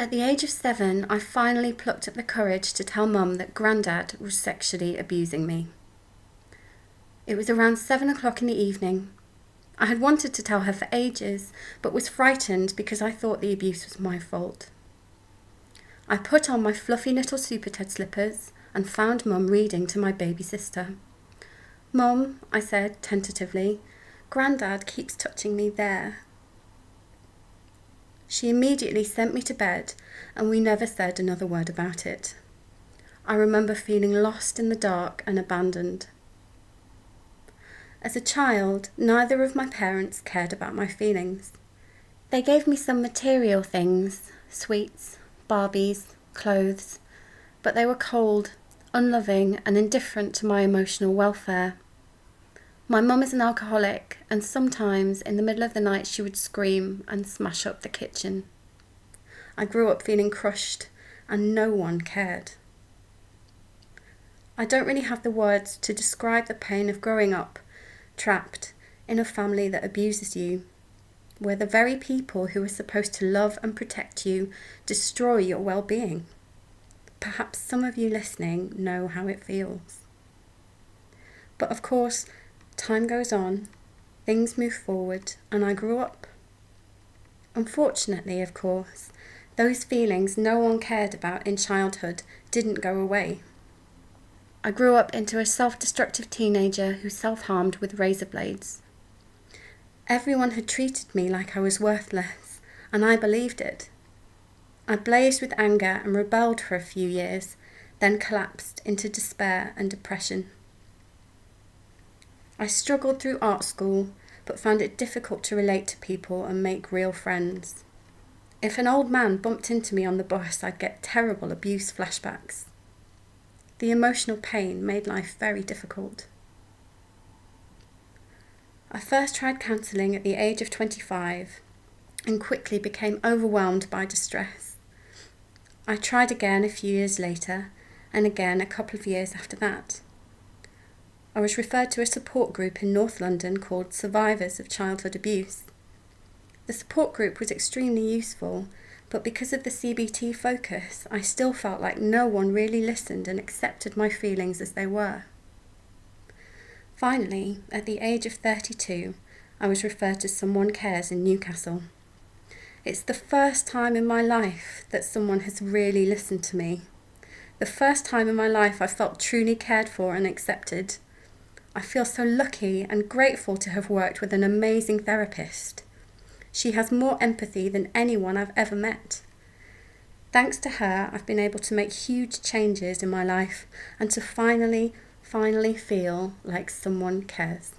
At the age of 7, I finally plucked up the courage to tell Mum that Grandad was sexually abusing me. It was around 7 o'clock in the evening. I had wanted to tell her for ages, but was frightened because I thought the abuse was my fault. I put on my fluffy little Super Ted slippers and found Mum reading to my baby sister. "Mum," I said tentatively, "Grandad keeps touching me there." She immediately sent me to bed, and we never said another word about it. I remember feeling lost in the dark and abandoned. As a child, neither of my parents cared about my feelings. They gave me some material things, sweets, Barbies, clothes, but they were cold, unloving, and indifferent to my emotional welfare. My mum is an alcoholic, and sometimes in the middle of the night she would scream and smash up the kitchen. I grew up feeling crushed, and no one cared. I don't really have the words to describe the pain of growing up, trapped in a family that abuses you, where the very people who are supposed to love and protect you destroy your well-being. Perhaps some of you listening know how it feels. But of course, time goes on, things move forward, and I grew up. Unfortunately, of course, those feelings no one cared about in childhood didn't go away. I grew up into a self-destructive teenager who self-harmed with razor blades. Everyone had treated me like I was worthless, and I believed it. I blazed with anger and rebelled for a few years, then collapsed into despair and depression. I struggled through art school, but found it difficult to relate to people and make real friends. If an old man bumped into me on the bus, I'd get terrible abuse flashbacks. The emotional pain made life very difficult. I first tried counselling at the age of 25 and quickly became overwhelmed by distress. I tried again a few years later and again a couple of years after that. I was referred to a support group in North London called Survivors of Childhood Abuse. The support group was extremely useful, but because of the CBT focus, I still felt like no one really listened and accepted my feelings as they were. Finally, at the age of 32, I was referred to Someone Cares in Newcastle. It's the first time in my life that someone has really listened to me. The first time in my life I felt truly cared for and accepted. I feel so lucky and grateful to have worked with an amazing therapist. She has more empathy than anyone I've ever met. Thanks to her, I've been able to make huge changes in my life and to finally feel like someone cares.